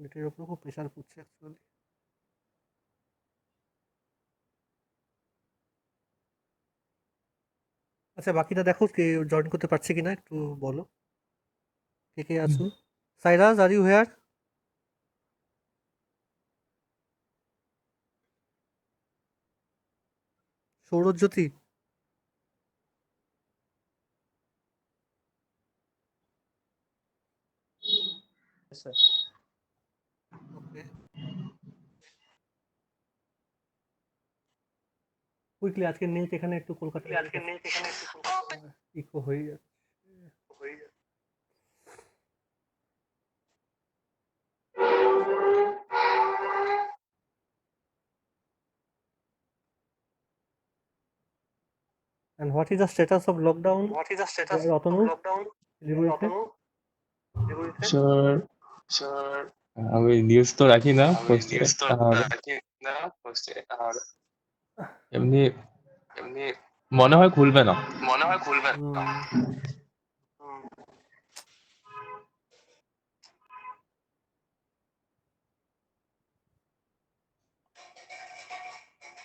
নেটের উপর খুব প্রেশার পড়ছে অ্যাকচুয়ালি। আচ্ছা, বাকিটা দেখো কে জয়েন করতে পারছে কিনা, একটু বলো কে কে আছো। Sairaj, are you here? Sourajyoti? Okay, quickly আজকে নেট এখানে একটু কলকাতায় ইকো হয়ে যাচ্ছে। And what is the status of lockdown? Ratanu, লিবুইতে? স্যার আমি নিউজ তো রাখি না পোস্টে, আর এমনি মনে হয় খুলবে না।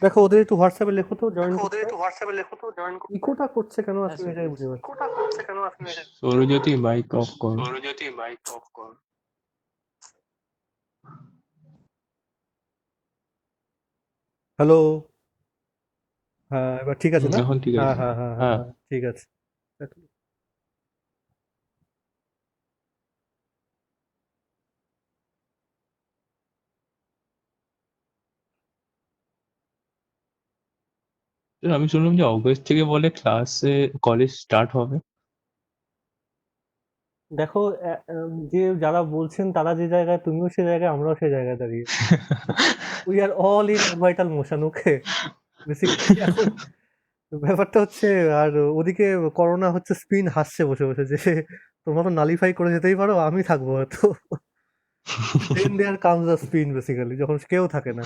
দেখো ওদের একটু হোয়াটসঅ্যাপে লেখো তো জয়েন করতে। ইকোটা করছে কেন আপনি এটাই বুঝতে পারছি। সৌরজ্যোতি মাইক অফ কর। হ্যালো, হ্যাঁ এবার ঠিক আছে না? এখন ঠিক হ্যাঁ আছে। হ্যাঁ হ্যাঁ হ্যাঁ হ্যাঁ, হ্যাঁ, ঠিক আছে। স্যার, আমি শুনলাম যে অগস্ট থেকে বলে কলেজ স্টার্ট হবে। দেখো যে যারা বলছেন তারা যে জায়গায়, তুমিও সে জায়গায়, আমরাও সে জায়গায় দাঁড়িয়ে। We are all in orbital motion, okay? Basically এখন ব্যাপারটা হচ্ছে, আর ওদিকে করোনা হচ্ছে স্পিন হাসছে বসে বসে যে তোমরা তো নালিফাই করে যেতেই পারো, আমি থাকবো হয়তো। Then there comes the spin basically, যখন কেউ থাকে না।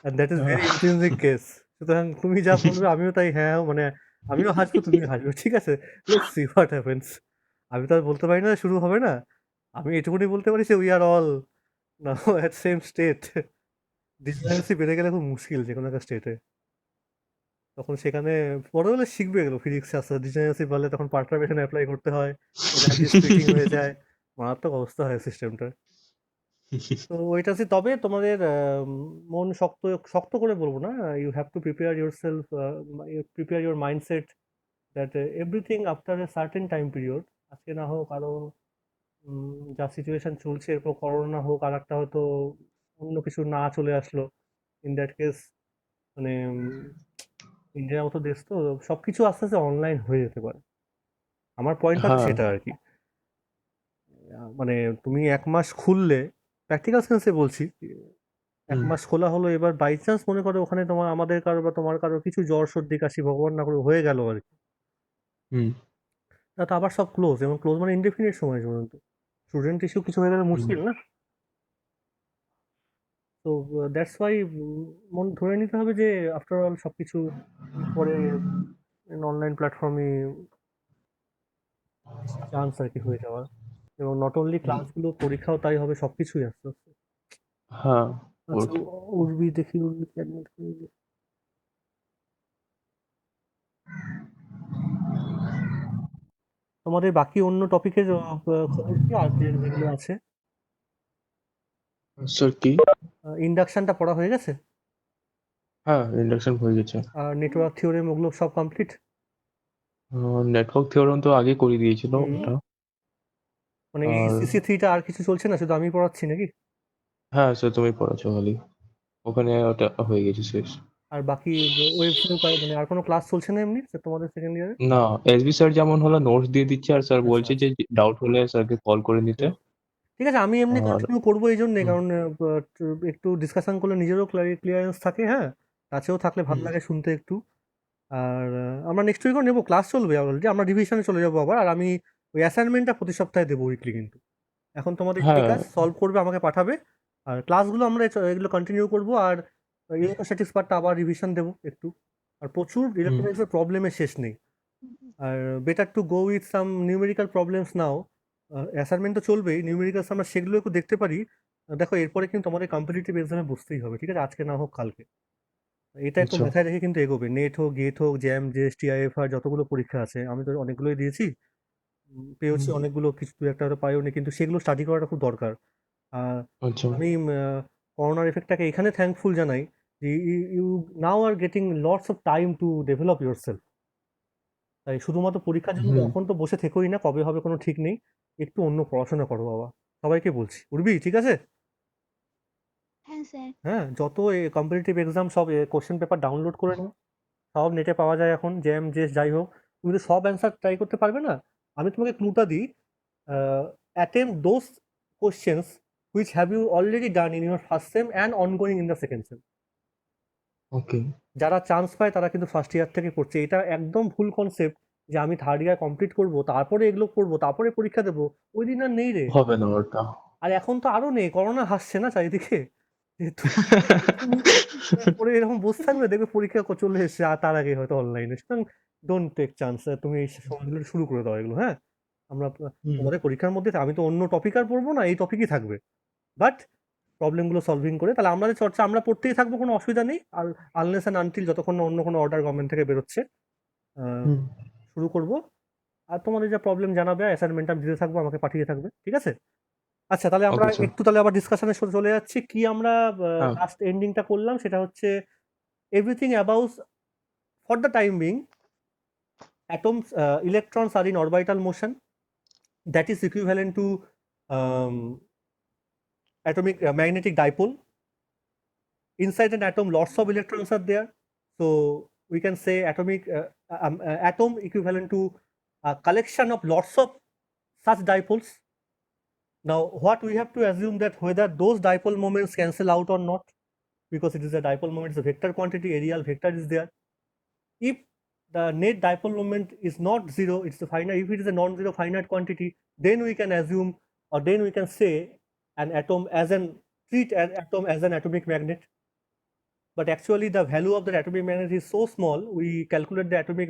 And that is very intrinsic case. সুতরাং তুমি যা বলবে আমিও তাই, হ্যাঁ মানে আমিও হাসবো, তুমিও হাসবে, ঠিক আছে? Let's see what happens. আমি তো আর বলতে পারি না শুরু হবে না। আমি এটুকুনি বলতে পারি যে we are all now at same state. ডিসক্রিমিনেন্সি বেড়ে গেলে খুব মুশকিল যে কোনো একটা স্টেটে। তখন সেখানে বড় হলে শিখবে এগুলো, ফিজিক্স আস্তে আস্তে ডিজেনারেসি বাড়লে তখন পার্টারবেশন অ্যাপ্লাই করতে হয়, এনার্জি স্প্লিটিং হয়ে যায়, মারাত্মক অবস্থা হয় সিস্টেমটা। তো ওইটা হচ্ছে, তবে তোমাদের মন শক্ত শক্ত করে বলবো না, you have to prepare yourself, prepare your mindset that everything after a certain time period, আজকে না হোক আরো যা সিচুয়েশন চলছে, এরপর করোনা হোক, আর একটা হয়তো অন্য কিছু না চলে আসলো, ইন দ্যাট কেস মানে ইন্ডিয়ার মতো দেশ তো সবকিছু আস্তে আস্তে অনলাইন হয়ে যেতে পারে। আমার পয়েন্টটা হচ্ছে হ্যাঁ। সেটা আর কি। মানে তুমি 1 মাস খুললে, প্র্যাকটিক্যাল সেন্সে বলছি, এক হুম, মাস খোলা হলো, এবার বাই চান্স মনে করো ওখানে তোমার, আমাদের কারো বা তোমার কারো কিছু জ্বর সর্দি কাশি ভগবান না করে হয়ে গেল আর কি, হুম, তা তো আবার সব ক্লোজ, এবং ক্লোজ মানে ইনডেফিনিট সময় পর্যন্ত। স্টুডেন্ট ইস্যু কিছু হয়ে গেলে হুম। মুশকিল না? তো দ্যাটস ওয়াই মন ধরে নিতে হবে যে আফটার অল সবকিছু পরে অনলাইন প্ল্যাটফর্মে চান্স আর কি হয়ে যাওয়ার। এবং নট অনলি ক্লাসগুলো, পরীক্ষাও তাই হবে, সবকিছুই আস্তে আস্তে। হ্যাঁ, আচ্ছা, ওর উর্বি দেখি, উর্বি অ্যাডমিট করে দিই। তোমাদের বাকি অন্য টপিকের খবর কি আর যেগুলো আছে? স্যার কি? ইন্ডাকশনটা পড়া হয়ে গেছে? হ্যাঁ, ইন্ডাকশন হয়ে গেছে। আর নেটওয়ার্ক থিওরেম ওগুলো সব কমপ্লিট? নেটওয়ার্ক থিওরেম তো আগে করে দিয়েছিল হুম, ওটা। মানে এই আর সিসি 3টা আর কিছু চলছে না, শুধু আমি পড়াচ্ছি নাকি? হ্যাঁ স্যার, তুমি পড়াচ্ছো খালি, ওখানে ওটা হয়ে গেছে শেষ। আর বাকি ওয়েবসাইট, মানে আর কোনো ক্লাস চলছে না এমনি তোমাদের সেকেন্ড ইয়ারে? না, এসবি স্যার যেমন হলো নোটস দিয়ে দিচ্ছে, আর স্যার আচ্ছা বলছে যে আচ্ছা, ডাউট হলে স্যারকে কল করে নিতে। ঠিক আছে। আমি এমনি আর কন্টিনিউ করবো এই জন্যে, হুম, কারণ একটু ডিসকাশন করলে নিজেরও ক্লিয়ারেন্স থাকে, হ্যাঁ, কাছেও থাকলে ভালো হুম, লাগে শুনতে একটু। আর আমরা নেক্সট উইকও নেবো, ক্লাস চলবে অলরেডি, আমরা রিভিশনে চলে যাবো আবার। আর আমি ওই অ্যাসাইনমেন্টটা প্রতি সপ্তাহে দেবো উইকলি কিন্তু। এখন তোমাদের যেই হ্যাঁ, কাজ সলভ করবে আমাকে পাঠাবে, আর ক্লাসগুলো আমরা এগুলো কন্টিনিউ করবো। আর ইলেকট্রোস্ট্যাটিক্স পার্টটা আবার রিভিশন দেবো একটু। আর প্রচুর হুম, ইলেকট্রোস্ট্যাটিক্সের প্রবলেমের শেষ নেই। আর better to go with some numerical problems now. Assignment তো চলবেই, নিউমেরিক্যালস আমরা সেগুলো একটু দেখতে পারি। দেখো এরপরে কিন্তু তোমাদের কম্পিটিটিভ এক্সামে বসতেই হবে, ঠিক আছে? আজকে না হোক কালকে। এটা একটু আচ্ছা। মাথায় রেখে কিন্তু এগোবে। নেট হোক, গেট হোক, জ্যাম, জেস, টিআইএফআর যতগুলো পরীক্ষা আছে, আমি তো অনেকগুলোই দিয়েছি। পেয়েছি হুম। অনেকগুলো, কিছু দু একটা হয়তো পাইওনি, কিন্তু সেগুলো স্টাডি করাটা খুব দরকার। আর আচ্ছা। আমি করোনার এফেক্টটাকে এখানে থ্যাঙ্কফুল জানাই যে you now are getting lots of time to develop yourself. তাই শুধুমাত্র পরীক্ষার জন্য হুম। এখন তো বসে থেকোই না, কবে হবে কোনো ঠিক নেই। একটু অন্য পড়াশোনা করো বাবা, সবাইকে বলছি। উঠবি, ঠিক আছে? হ্যাঁ স্যার। হ্যাঁ, যত কম্পিটিটিভ এক্সাম সব কোশ্চেন পেপার ডাউনলোড করে নাও, সব নেটে পাওয়া যায় এখন, জ্যাম জেস যাই হোক। তুমি তো সব অ্যান্সার ট্রাই করতে পারবে না। আমি তোমাকে ক্লুটা দিই, attempt those questions which have you already done in your first sem and ongoing in the second sem. Okay. যারা চান্স পায় তারা কিন্তু ফার্স্ট ইয়ার থেকে পড়ছে। এটা একদম ভুল কনসেপ্ট যে আমি থার্ড ইয়ার কমপ্লিট করবো, তারপরে এগুলো পড়বো, তারপরে পরীক্ষা দেবো। ওই দিন আর নেই রে। হবে না ওটা। আর এখন তো আরো নেই, করোনা হাসছে না চারিদিকে। যে তুমি পরে এরকম বসে থাকবে, দেখবে পরীক্ষা চলে এসেছে, আর তার আগে হয়তো অনলাইনে। সুতরাং ডোন্ট টেক চান্স। তুমি এই সময়গুলো শুরু করে দাও এগুলো, হ্যাঁ? আমরা হুম। তোমাদের পরীক্ষার মধ্যে আমি তো অন্য টপিক আর পড়বো না, এই টপিকই থাকবে। বাট প্রবলেমগুলো সলভিং করে তাহলে আমাদের চর্চা আমরা পড়তেই থাকবো, কোনো অসুবিধা নেই। আর আনলেস অ্যান্ড আনটিল যতক্ষণ না অন্য কোনো অর্ডার গভর্নমেন্ট থেকে বেরোচ্ছে, আহ, হুম। শুরু করব। আর তোমাদের যা প্রবলেম জানাবে, অ্যাসাইনমেন্ট আমি দিতে থাকবো, আমাকে পাঠিয়ে থাকবে, ঠিক আছে? আচ্ছা, তাহলে আমরা ওকে স্যার। একটু তাহলে আবার ডিসকাশনে চলে যাচ্ছি। কি আমরা হ্যাঁ। লাস্ট এন্ডিংটা করলাম সেটা হচ্ছে everything about, for the time being, atoms, electrons are in orbital motion. That is equivalent to um, atomic magnetic dipole. Inside an atom, lots of electrons are there. So we can say atomic atom equivalent to a collection of lots of such dipoles. Now, what we have to assume that whether those dipole moments cancel out or not, because it is a dipole moment, it's a vector quantity, areal vector is there. If the net dipole moment is not zero, it's a finite. If it is a non-zero finite quantity, then we can assume, or then we can say an atom as an, treat an atom as an atomic magnet. But actually the value of the atomic magnet is so small, we calculate the atomic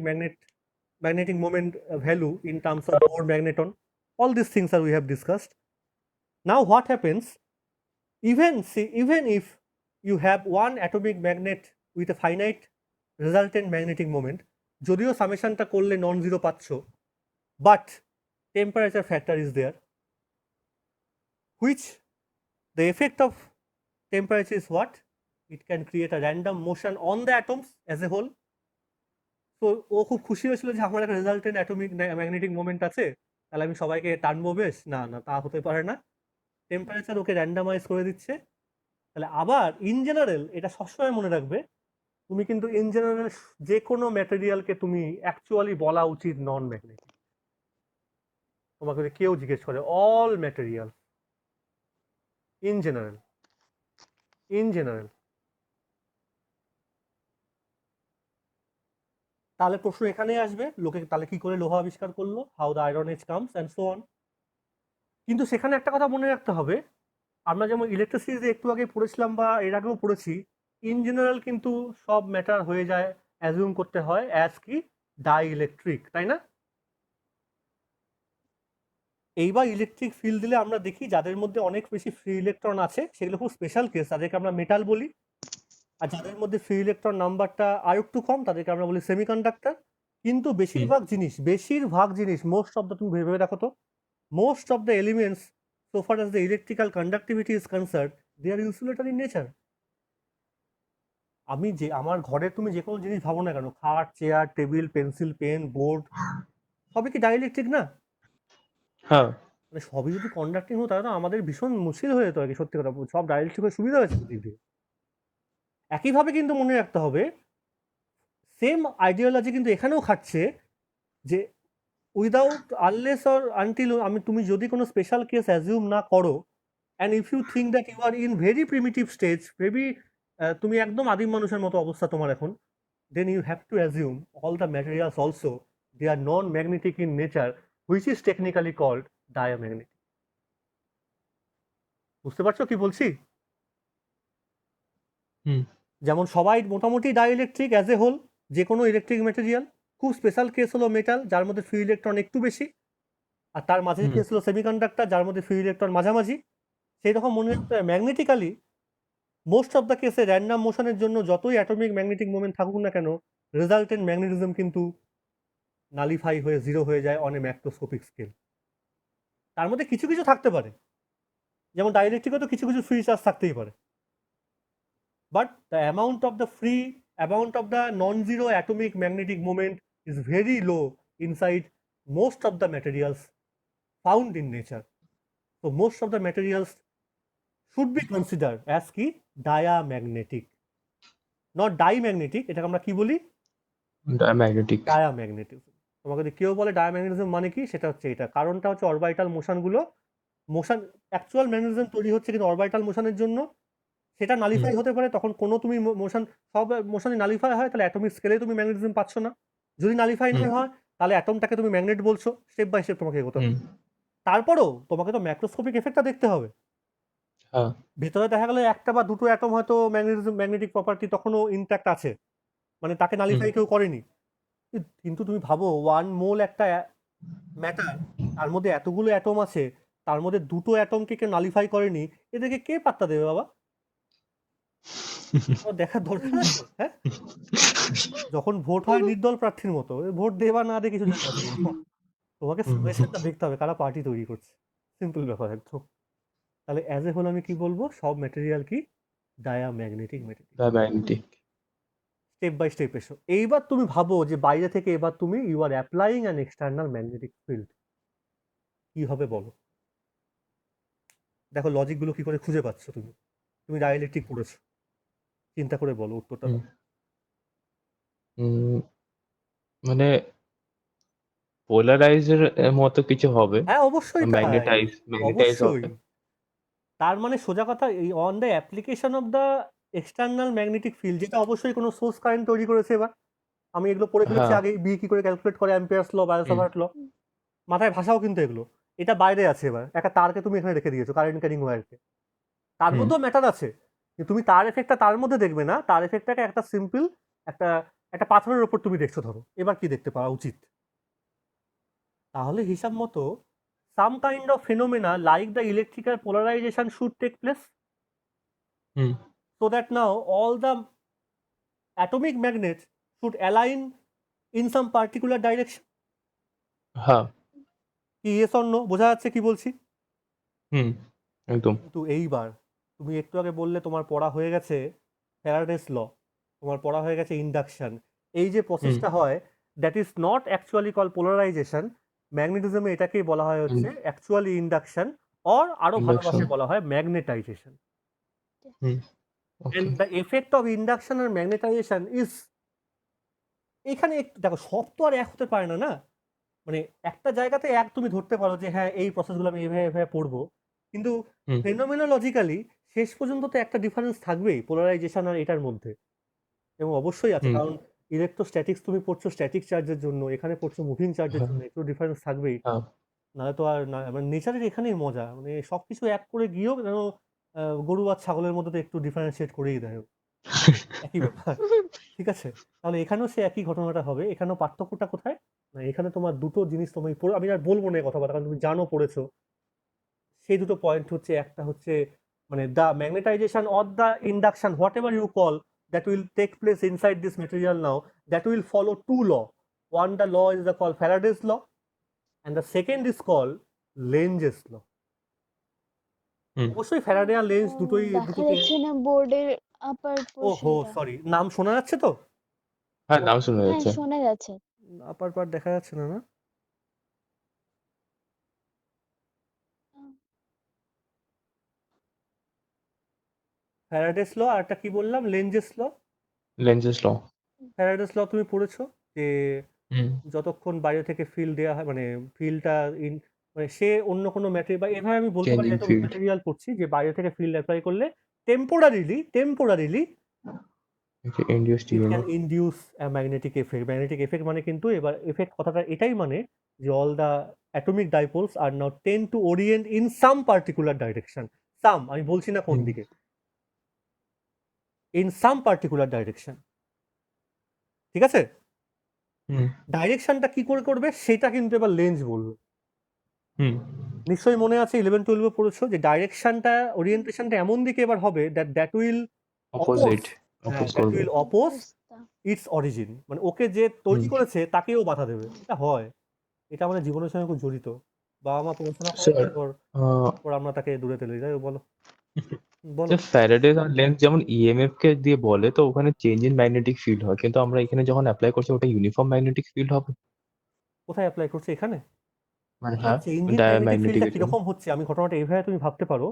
magnetic moment value in terms of Bohr magneton. All these things are we have discussed. Now what happens, even if you have one atomic magnet with a finite resultant magnetic moment, যদিও সামেশনটা করলে non zero পাচ্ছ, but temperature factor is there, which the effect of temperature is what? It can create a random motion on the atoms as a whole. তো ও খুব খুশি হয়েছিল যে আমার একটা রেজাল্টেন্ট অ্যাটমিক ম্যাগনেটিক মোমেন্ট আছে, তাহলে আমি সবাইকে টানবো বেশ। না না, তা হতে পারে না। টেম্পারেচার ওকে র্যান্ডামাইজ করে দিচ্ছে। তাহলে আবার ইন জেনারেল এটা সবসময় মনে রাখবে, তুমি কিন্তু ইন জেনারেল যে কোনো ম্যাটেরিয়ালকে তুমি অ্যাকচুয়ালি বলা উচিত নন ম্যাগনেটিক। তোমাকে যদি কেউ জিজ্ঞেস করে অল ম্যাটেরিয়াল ইন জেনারেল, তাহলে প্রশ্ন এখানেই আসবে, লোকে তাহলে কি করে লোহা আবিষ্কার করলো, how the iron age comes and so on. কিন্তু সেখানে একটা কথা মনে রাখতে হবে, আমরা যেমন ইলেকট্রিসিটি একটু আগে পড়েছিলাম বা এর আগেও পড়েছি, ইন জেনারেল কিন্তু সব ম্যাটার হয়ে যায়, অ্যাজিউম করতে হয় অ্যাজ কি ডাই ইলেকট্রিক, তাই না? এইবার ইলেকট্রিক ফিল্ড দিলে আমরা দেখি যাদের মধ্যে অনেক বেশি ফ্রি ইলেকট্রন আছে সেগুলো খুব স্পেশাল কেস, তাদেরকে আমরা মেটাল বলি। আর যাদের মধ্যে ফ্রি ইলেকট্রন নাম্বারটা আর একটু কম তাদেরকে আমরা বলি সেমিকন্ডাক্টর। কিন্তু বেশিরভাগ জিনিস মোস্ট অফ দ্য, তুমি ভেবে দেখো তো, most of the elements so far as the electrical conductivity is concerned, they are insulator in nature. আমি যে আমার ঘরে তুমি যে কোনো জিনিস ভাবো না কেন, খাট, chair, table, pencil, pen, board, সবই কি ডাইইলেকট্রিক না? হ্যাঁ। মানে সবই যদি কন্ডাক্টিং হতো তাহলে তো আমাদের ভীষণ মুশকিল হয়ে যেত আর কি। সত্যি কথা, সব ডাইইলেকট্রিক হয়ে সুবিধা হয়েছে দিক দিয়ে। একইভাবে কিন্তু মনে রাখতে হবে, সেম আইডিওলজি কিন্তু এখানেও খাটছে, যে উইদাউট আনলেস অর আনটিল, তুমি যদি কোনো স্পেশাল কেস অ্যাজিউম না করো, and if you think that you are in very primitive stage, maybe তুমি একদম আদিম মানুষের মতো অবস্থা তোমার এখন, then you have to assume all the materials also they are non magnetic in nature, which is technically called diamagnetic. বুঝতে পারছো কি বলছি? হুম। যেমন সবাই মোটামুটি ডাইইলেকট্রিক অ্যাজ এ হোল, যে কোনো ইলেকট্রিক ম্যাটেরিয়াল। খুব স্পেশাল কেস হলো মেটাল, যার মধ্যে ফ্রি ইলেকট্রন একটু বেশি, আর তার মাঝে কেস হলো সেমিকন্ডাক্টর, যার মধ্যে ফ্রি ইলেকট্রন মাঝামাঝি। সেই রকম মনে রাখতে হবে ম্যাগনেটিক্যালি মোস্ট অফ দ্য কেসে র্যান্ডাম মোশনের জন্য যতই অ্যাটমিক ম্যাগনেটিক মোমেন্ট থাকুক না কেন, রেজাল্টেন্ট ম্যাগনেটিজম কিন্তু নালিফাই হয়ে জিরো হয়ে যায় অন এ ম্যাক্রোস্কোপিক স্কেল। তার মধ্যে কিছু কিছু থাকতে পারে, যেমন ডাইলেকট্রিকে তো কিছু কিছু ফ্রি চার্জ থাকতেই পারে, but the amount of the non zero atomic magnetic moment is very low inside most of the materials found in nature. So most of the materials should be considered as কি diamagnetic, not dimagnetic। এটাকে আমরা কি বলি? Magnetic. Diamagnetism. তোমাকে যদি কেউ বলে diamagnetism মানে কি, সেটা হচ্ছে এটা। কারণটা হচ্ছে অরবিটাল মোশনগুলো, মোশন অ্যাকচুয়াল ম্যাগনেটিজম তৈরি হচ্ছে কিন্তু অরবিটাল মোশনের জন্য সেটা নালিফাই হতে পারে। তখন কোনো তুমি মোশন, সব মোশনই নালিফাই হয়, তাহলে অ্যাটমিক স্কেলে তুমি ম্যাগনেটিজম পাচ্ছ না। যদি নালিফাই না হয় তাহলে অ্যাটমটাকে তুমি ম্যাগনেট বলছো। স্টেপ বাই স্টেপ তোমাকে এগোতে হবে। তারপরেও তোমাকে তো ম্যাক্রোস্কোপিক এফেক্টটা দেখতে হবে। হ্যাঁ, ভেতরে দেখা গেল একটা বা দুটো অ্যাটম হয়তো ম্যাগনেটিক প্রপার্টি তখনও ইনট্যাক্ট আছে, মানে তাকে নালিফাই কেউ করেনি। কিন্তু তুমি ভাবো 1 মোল একটা ম্যাটার, তার মধ্যে এতগুলো অ্যাটম আছে, তার মধ্যে দুটো অ্যাটমকে কেউ নালিফাই করেনি, এদেরকে কে পাত্তা দেবে বাবা? দেখার দরকার আছে? হ্যাঁ, যখন ভোট হয় নির্দল প্রার্থীর মতো, ভোট দেবা না দিয়ে কিছু যায় আসে না। তোমাকে সিচুয়েশনটা দেখতে হবে কারা পার্টি তৈরি করছে, সিম্পল ব্যাপার একদম। তাহলে অ্যাজ এ হোল আমি কি বলবো, সব ম্যাটেরিয়াল কি diamagnetic material. Magnetic. Step by step এসো। এইবার তুমি ভাবো যে বাইরে থেকে এবার তুমি you are applying an external magnetic field, কি হবে বলো? দেখো লজিকগুলো কি করে খুঁজে পাচ্ছ তুমি, তুমি ডাইলেকট্রিক পড়েছো, চিন্তা করে বলো উত্তরটা দাও। মানে পোলারাইজের মতো কিছু হবে, হ্যাঁ অবশ্যই তাই, ম্যাগনেটাইজ অবশ্যই। হবে। তার মানে সোজা কথা, এই on the application of the external magnetic field, যেটা অবশ্যই কোনো সোর্স কারেন্ট তৈরি করেছে। এবার আমি এগুলো পড়ে ফেলেছি হ্যাঁ। আগে, বি কি করে ক্যালকুলেট করে, অ্যাম্পিয়ার্স ল, বায়োসাভার্ট ল, মাথায় ভাষাও কিন্তু এগুলো। এটা বাইরে আছে, এবার একটা তারকে তুমি এখানে রেখে দিয়েছো, কারেন্ট ক্যারিং ওয়্যারকে, তার মধ্যেও ম্যাটার আছে, কিন্তু তুমি তার এফেক্টটা তার মধ্যে দেখবে না, তার এফেক্টটাকে একটা সিম্পল একটা একটা পাথরের ওপর তুমি দেখছো ধরো, এবার কি দেখতে পাওয়া উচিত? তাহলে হিসাব মতো some kind of phenomena like the electrical polarization should take place, so that now all the atomic magnets should align in some particular direction. হ্যাঁ। কি yes or no বোঝা যাচ্ছে কি বলছি? একদম। কিন্তু এইবার তুমি একটু আগে বললে তোমার পড়া হয়ে গেছে ফ্যারাডেস ল, তোমার পড়া হয়ে গেছে ইন্ডাকশন। এই যে প্রসেসটা হয়, that is not actually call polarisation. ম্যাগনেটিজমে এটাকেই বলা হয় হচ্ছে অ্যাকচুয়ালি ইন্ডাকশন, অর আরো ভালো ভাষায় বলা হয় magnetization. And the effect of induction আর ম্যাগনেটাইজেশন ইজ, এখানে দেখো সব তো আর এক হতে পারে না, না মানে একটা জায়গাতে এক তুমি ধরতে পারো যে হ্যাঁ এই প্রসেসগুলো আমি এভাবে এভাবে পড়বো, কিন্তু ফেনোমেনোলজিক্যালি শেষ পর্যন্ত তো একটা ডিফারেন্স থাকবেই পোলারাইজেশন আর এটার মধ্যে, এবং অবশ্যই আছে, কারণ ইলেকট্রোস্ট্যাটিক্স তুমি পড়ছো স্ট্যাটিক চার্জের জন্য, এখানে পড়ছো মুভিং চার্জের জন্য, একটু ডিফারেন্স থাকবেই। নাহলে তো আর না, মানে নেচারের এখানেই মজা, মানে সবকিছু এক করে গিয়েও যেন গরু আর ছাগলের মধ্যে তো একটু ডিফারেন্সিয়েট করেই দেয়, একই ব্যাপার। ঠিক আছে, তাহলে এখানেও সে একই ঘটনাটা হবে। এখানেও পার্থক্যটা কোথায়? না এখানে তোমার দুটো জিনিস তুমি আমি আর বলবো না এই কথাবার্তা, কারণ তুমি জানো পড়েছো। সেই দুটো পয়েন্ট হচ্ছে, একটা হচ্ছে মানে the magnetisation or the induction, whatever you call, that will take place inside this material now, that will follow two law. One the law is the call Faraday's law, and the second is call Lenz's law. অবশ্যই Faraday আর Lenz দুটোই দেখা যাচ্ছে না বোর্ডের আপার ওহো পোরশনটা। Sorry, নাম শোনা যাচ্ছে তো? হ্যাঁ, নাম শোনা হ্যাঁ যাচ্ছে। শোনা যাচ্ছে। আপার পার্ট দেখা যাচ্ছে না, না ফ্যারাডেস ল, আর একটা কি বললাম, লেঞ্জেস ল। লেঞ্জেস ল। ফ্যারাডেস ল তুমি পড়েছো যে যতক্ষণ বাইরে থেকে ফিল্ড দেওয়া হয়, মানে ফিল্ডটা মানে সে অন্য কোনো ম্যাটেরিয়াল, বা এভাবে আমি বলতে পারি, এত ম্যাটেরিয়াল পড়ছি যে বাইরে থেকে ফিল্ড অ্যাপ্লাই করলে temporarily it can induce magnetic effect. Magnetic effect মানে কিন্তু, এবার এফেক্ট কথাটা এটাই মানে যে all the atomic dipoles are now tend to orient in some particular direction. Some আমি বলছি না কোন দিকে, ইন সাম পার্টিকুলার ডাইরেকশন। ঠিক আছে, ডাইরেকশনটা কি করে করবে সেটা কিন্তু এবার লেন্স বলবে। নিশ্চয়ই মনে আছে 11-12 পড়েছো যে ডাইরেকশনটা ওরিয়েন্টেশনটা এমন দিকে এবার হবে দ্যাট উইল অপোজিট হ্যাঁ অপোজ দ্যাট করবে উইল অপোজ অবস্থা ইটস অরিজিন, মানে ওকে যে তৈরি হুম করেছে তাকেও বাধা দেবে। এটা হয়, এটা আমাদের জীবনের সঙ্গে খুব জড়িত। বাবা মা পড়াশোনা করে স্যার তারপর আমরা তাকে দূরে ঠেলে দিই। যাই হোক, বলো বলো। যে ফ্যারাডেস আর লেন্স যেমন ইএমএফ কে দিয়ে বলে তো ওখানে চেঞ্জ ইন ম্যাগনেটিক ফিল্ড হয়, কিন্তু আমরা এখানে যখন অ্যাপ্লাই করছি ওটা ইউনিফর্ম ম্যাগনেটিক ফিল্ড হবে। কোথায় অ্যাপ্লাই করছে এখানে? মানে হ্যাঁ চেঞ্জ ইন ম্যাগনেটিক ডায়াম্যাগনেটিক ফিল্ডটা কিরকম হচ্ছে আমি ঘটনাটা এইভাবে তুমি ভাবতে পারো।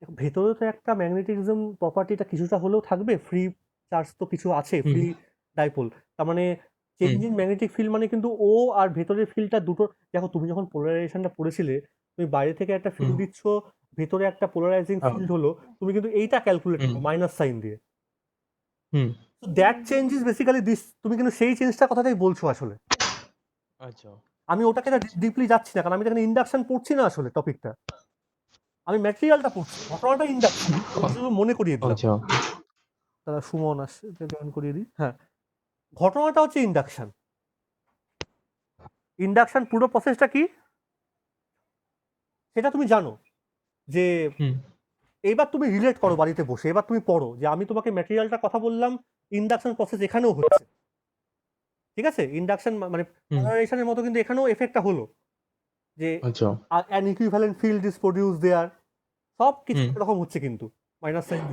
দেখো, ভেতরে তো একটা ম্যাগনেটিজম প্রপার্টিটা কিছুটা হলেও থাকবে, ফ্রি চার্জ তো কিছু আছে, হুম ফ্রি ডাইপোল। তার মানে হুম চেঞ্জ ইন ম্যাগনেটিক ফিল্ড মানে কিন্তু ও আর ভেতরের ফিল্ডটা দুটো। দেখো, তুমি যখন পোলারাইজেশনটা পড়েছিলে, তুমি বাইরে থেকে একটা হুম ফিল্ড দিচ্ছ, ভেতরে একটা পোলারাইজিং হ্যাঁ, ফিল্ড হলো, তুমি কিন্তু এইটা ক্যালকুলেট হুম করো মাইনাস সাইন দিয়ে। হুম তো that change is basically this, তুমি কিন্তু সেই চেঞ্জটার কথাটাই বলছো আসলে। আচ্ছা আমি ওটাকে ডিপলি যাচ্ছি না, কারণ আমি এখানে ইন্ডাকশন পড়ছি না আসলে টপিকটা, আমি ম্যাটেরিয়ালটা পড়ছি, ঘটনাটা ইন্ডাকশন, শুধু মনে করিয়ে দিলাম। আচ্ছা তারা সুমন আসছে, জয়েন করিয়ে দিই। হ্যাঁ, ঘটনাটা হচ্ছে ইন্ডাকশন। ইন্ডাকশন পুরো প্রসেসটা কি সেটা তুমি জানো, যে হুম এইবার তুমি রিলেট করো বাড়িতে বসে, এবার তুমি পড়ো যে আমি তোমাকে ম্যাটেরিয়ালটা কথা বললাম, ইন্ডাকশন প্রসেস এখানেও হচ্ছে, ঠিক আছে? ইন্ডাকশন মানে হুম পোলারাইজেশনের মতো কিন্তু এখানেও এফেক্টটা হলো, যে আচ্ছা an equivalent field is produce there, সব কিছু হুম এরকম হচ্ছে কিন্তু মাইনাস সাইন।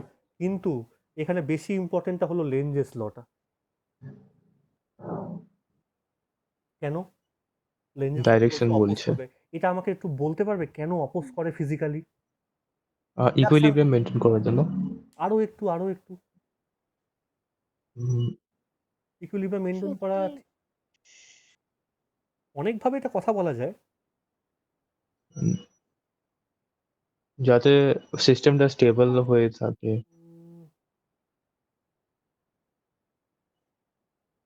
কিন্তু এখানে বেশি ইম্পর্টেন্টটা হলো লেনজেস লটা। কেন লেনজেস ডাইরেকশন অপোজ বলছে করবে? এটা আমাকে একটু বলতে পারবে কেন অপোজ করে ফিজিক্যালি? ইকুইলিব্রিয়াম মেনটেন করার জন্য। আরো একটু হুম, ইকুইলিব্রিয়াম মেনটেন করা, সত্যি অনেকভাবে এটা কথা বলা যায়। হুম, যাতে সিস্টেমটা স্টেবল হয়ে থাকে।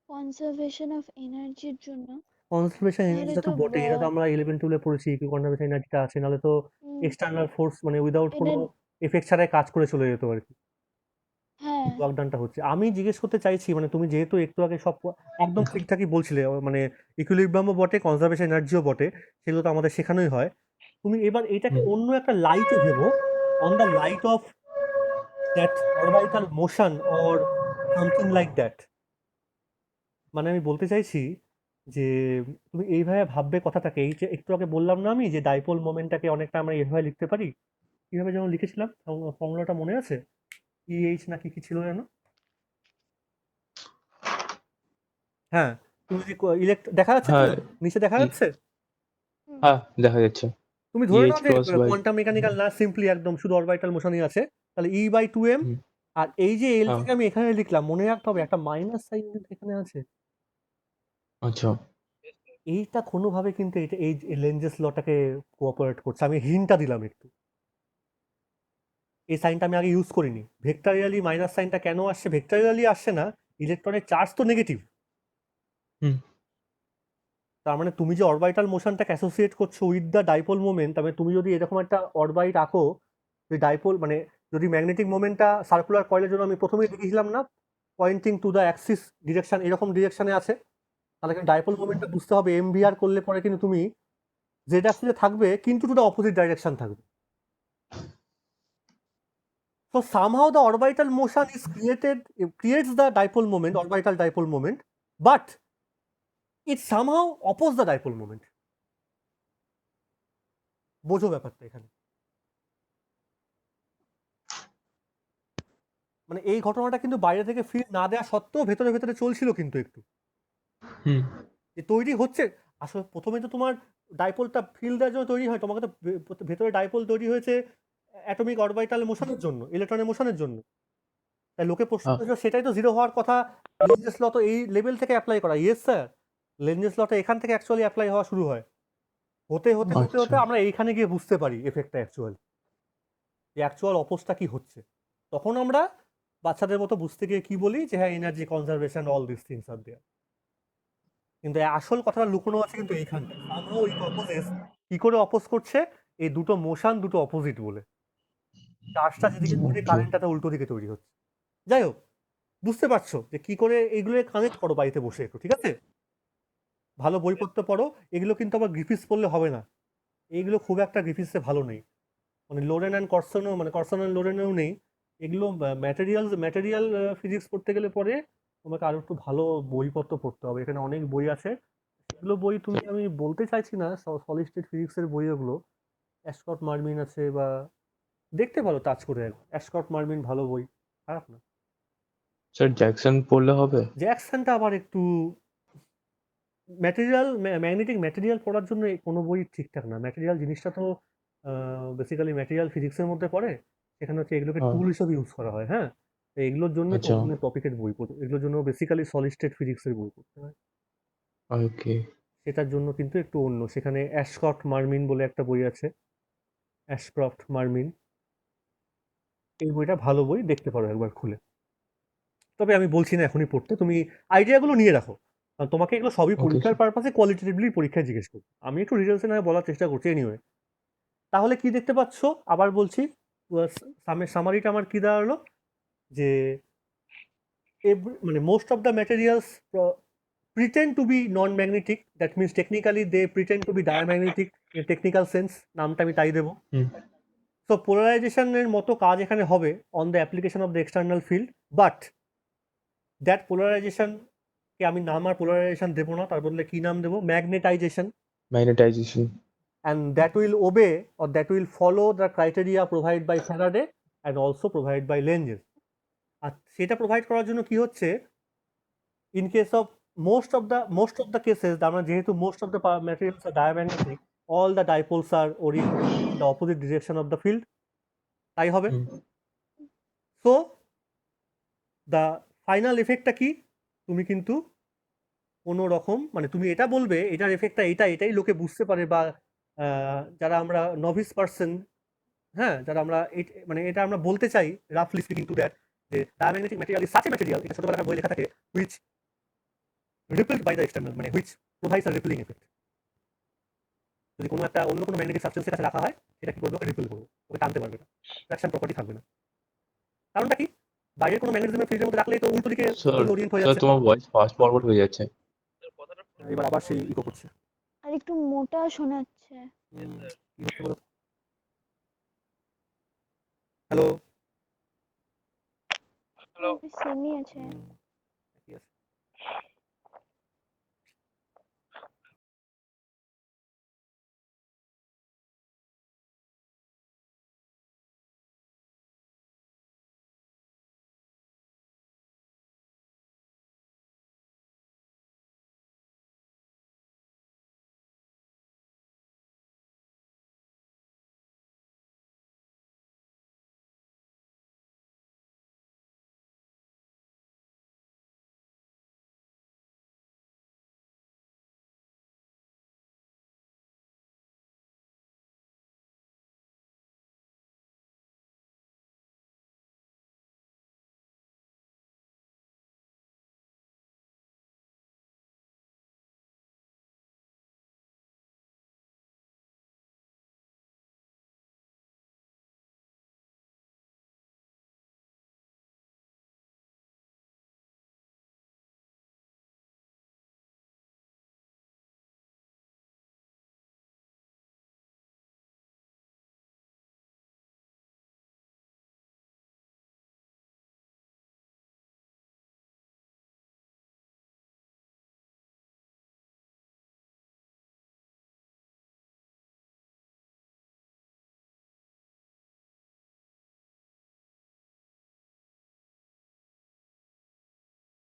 কনজারভেশন অফ এনার্জির জন্য। কনজারভেশন তাহলে এনার্জিটা তো তো বটে, এটা তো আমরা 11-12 পড়েছি কি কনজারভেশন এনার্জিটা আছে, নাহলে তো এক্সটার্নাল ফোর্স মানে উইদাউট কোনো এনার এফেক্ট ছাড়াই কাজ করে চলে যেত আর কি। হ্যাঁ ওয়ার্কডানটা হচ্ছে, আমি জিজ্ঞেস করতে চাইছি, মানে তুমি যেহেতু একটু আগে সব একদম ঠিকঠাকই বলছিলে, মানে ইকুইলিব্রিয়ামও বটে, কনজারভেশন এনার্জিও বটে, সেগুলো তো আমাদের শেখানোই হয়। তুমি এবার এটাকে হুম অন্য একটা লাইটে ভেবো, on the light off that orbital motion or something like that. মানে আমি বলতে চাইছি যে তুমি এইভাবে ভাববে কথাটাকে, এই যে একটু আগে বললাম না আমি যে ডাইপোল মোমেন্টটাকে অনেকটা আমরা এইভাবে লিখতে পারি, কিভাবে যেন লিখেছিলাম, ফর্মুলাটা মনে আছে? ইএইচ না কি কি ছিল যেন? হ্যাঁ, তুমি যদি দেখা যাচ্ছে তো, হ্যাঁ নিচে দেখা ই- যাচ্ছে। হ্যাঁ দেখা যাচ্ছে তুমি ধরে ইএইচ নাও যে ক্রস বাই। কোয়ান্টাম মেকানিক্যাল না, সিম্পলি একদম শুধু অরবিটাল মোশনই আছে, তাহলে E/2m। হুম আর এই যে এল হ্যাঁ থেকে আমি এখানে লিখলাম, মনে রাখতে হবে একটা মাইনাস সাইন কিন্তু এখানে আছে। আচ্ছা এইটা কোনোভাবে কিন্তু এটা এই লেনজেস লটাকে কোঅপারেট করছে, আমি হিন্টটা দিলাম একটু। এই সাইনটা আমি আগে ইউজ করিনি। ভেক্টরিয়ালি মাইনাস সাইনটা কেন আসছে? ভেক্টরিয়ালি আসছে না, ইলেকট্রনের চার্জ তো নেগেটিভ। হুম তার মানে তুমি যে অরবিটাল মোশনটাকে অ্যাসোসিয়েট করছো উইথ দ্য ডাইপোল মোমেন্ট, তবে তুমি যদি এরকম একটা অরবাইট আঁকো, যে ডাইপোল মানে যদি ম্যাগনেটিক মোমেন্টটা সার্কুলার কয়েলের জন্য আমি প্রথমেই লিখেছিলাম না, pointing to the axis direction, এরকম ডিরেকশনে আছে, তাহলে কিন্তু ডাইপোল মোমেন্টটা বুঝতে হবে এমভিআর করলে পরে কিন্তু তুমি জেড অ্যাক্সিসে থাকবে কিন্তু টু দ্য অপোজিট ডাইরেকশন থাকবে। So somehow the orbital motion is creates the dipole moment, orbital dipole moment, but it somehow opposes the dipole moment. বোঝো ব্যাপারটা এখানে, মানে এই ঘটনাটা কিন্তু বাইরে থেকে ফিল্ড না দেওয়া সত্ত্বেও ভেতরে ভেতরে চলছিল কিন্তু একটু, হুম যে তৈরি হচ্ছে। আসলে প্রথমে তো তোমার ডাইপোলটা ফিল্ড দেওয়ার জন্য তৈরি হয়, তোমাকে তো ভেতরে ডাইপোল তৈরি হয়েছে অ্যাটমিক অরবিটাল মোশনের জন্য, ইলেকট্রনের মোশনের জন্য। তাই লোকে প্রশ্ন হ্যাঁ করেছিল সেটাই তো জিরো হওয়ার কথা, লেনজেস ল তো এই লেভেল থেকে অ্যাপ্লাই করা। ইয়েস স্যার, লেনজেস লটা এখান থেকে অ্যাকচুয়ালি অ্যাপ্লাই হওয়া শুরু হয়। হতে হতে হতে আচ্ছা হতে আমরা এইখানে গিয়ে বুঝতে পারি এফেক্টটা অ্যাকচুয়ালি, যে অ্যাকচুয়াল অপোজটা কি হচ্ছে। তখন আমরা বাচ্চাদের মতো বুঝতে গিয়ে কি বলি যে হ্যাঁ energy conservation all this things are there, কিন্তু আসল কথাটা লুকোনো আছে কিন্তু এইখানটা। আমরাও এই অপোজিট কি করে অপোজ করছে, এই দুটো মোশন দুটো অপোজিট বলে, চার্জটা যেদিকে ঘুরে ওকে কারেন্টটা তো উল্টো দিকে তৈরি হচ্ছে। যাই হোক, বুঝতে পারছো যে কি করে এইগুলো কানেক্ট করো বাড়িতে বসে একটু, ঠিক আছে? ভালো বইপত্র পড়ো, এগুলো কিন্তু আবার গ্রিফিস পড়লে হবে না। এইগুলো খুব একটা গ্রিফিথসে ভালো নেই, মানে লোরেন অ্যান্ড কর্সনও, মানে কর্সন অ্যান্ড লোরেনেও নেই। এগুলো ম্যাটেরিয়াল ফিজিক্স পড়তে গেলে পরে তোমাকে আরো একটু ভালো বইপত্র পড়তে হবে, এখানে অনেক বই আছে। এগুলো বই তুমি, আমি বলতে চাইছি না সলিড স্টেট ফিজিক্সের বই ওগুলো, অ্যাশকট মার্মিন আছে, বা দেখতে পারো টাচ করে একবার। অ্যাশকট মার্মিন ভালো বই, খারাপ না। স্যার জ্যাকসন পড়লে হবে? জ্যাকসনটা আবার একটু ম্যাগনেটিক ম্যাটেরিয়াল পড়ার জন্য কোনো বই ঠিকঠাক না। ম্যাটেরিয়াল জিনিসটা তো বেসিক্যালি ম্যাটেরিয়াল ফিজিক্সের মধ্যে পড়ে, সেখানে হচ্ছে এগুলোকে হ্যাঁ। টুল হিসেবে ইউজ করা হয়। হ্যাঁ, তো এগুলোর জন্য আচ্ছা। টপিকের বই পড়তে, এগুলোর জন্য বেসিক্যালি সলিড স্টেট ফিজিক্সের বই পড়তে হয়। ওকে। সেটার জন্য কিন্তু একটু অন্য, সেখানে অ্যাশকট মার্মিন বলে একটা বই আছে, অ্যাশক্রফট মার্মিন, এই বইটা ভালো বই, দেখতে পারো একবার খুলে। তবে আমি বলছি না এখনই পড়তে, তুমি আইডিয়াগুলো নিয়ে রাখো, কারণ তোমাকে এগুলো সবই ওকে পরীক্ষার স্যার। পারপাসে কোয়ালিটেটিভলি পরীক্ষায় জিজ্ঞেস করবো। আমি একটু ডিটেলসে না হয় বলার চেষ্টা করছি এনিওয়ে। তাহলে কি দেখতে পাচ্ছ, আবার বলছি, সামারিটা আমার কি দাঁড়ালো, যে মানে most of the materials pretend to be non-magnetic, that means technically they pretend to be diamagnetic in a technical sense, নামটা আমি তাই দেবো। হুম। সো পোলারাইজেশনের মতো কাজ এখানে হবে on the application of the external field, but that পোলারাইজেশনকে আমি নাম আর পোলারাইজেশন দেবো না, তার বদলে কি নাম দেবো, magnetization, magnetization. and that will obey or that will follow the criteria provided by Faraday and also provided by Lenz। আর সেটা প্রোভাইড করার জন্য কি হচ্ছে, in case of most of the cases, আমরা যেহেতু most of the materials are diamagnetic, all the dipoles are oriented in the opposite direction of the field, তাই হবে। হুম। So the final এফেক্টটা কি, তুমি কিন্তু কোনো রকম, মানে তুমি এটা বলবে এটার এফেক্টটা এটাই লোকে বুঝতে পারে, বা যারা আমরা নভিস পার্সন, হ্যাঁ, যারা আমরা মানে এটা আমরা বলতে চাই রাফলি স্পিকিং টু দ্যাট, যে diamagnetic material is such a material, এটা ছোটবেলায় বই লেখা থাকে, হুইচ রিপেলড বাই দ্য এক্সটার্নাল, মানে হুইচ প্রোভাইডস আ রিপেলিং এফেক্ট। যদি কোনো একটা অন্য কোনো ম্যাগনেটিক সাবস্টেন্সের কাছে রাখা হয়, সেটা কি করবে, ওকে রিপেল করবে, ওকে টানতে পারবে না, অ্যাট্রাকশন প্রপার্টি থাকবে না। কারণটা কি, বাইরের কোনো ম্যাগনেটিজমের ফিল্ডের মধ্যে রাখলেই তো উল্টো দিকে স্যার ওরিয়েন্ট হয়ে স্যার যাচ্ছে। তোমার ভয়েস ফাস্ট ফরওয়ার্ড হয়ে যাচ্ছে। এবার আবার সেই ইকো করছে। আর একটু মোটা শোনাচ্ছে। কি হচ্ছে বলো? হ্যালো, সেমই আছে।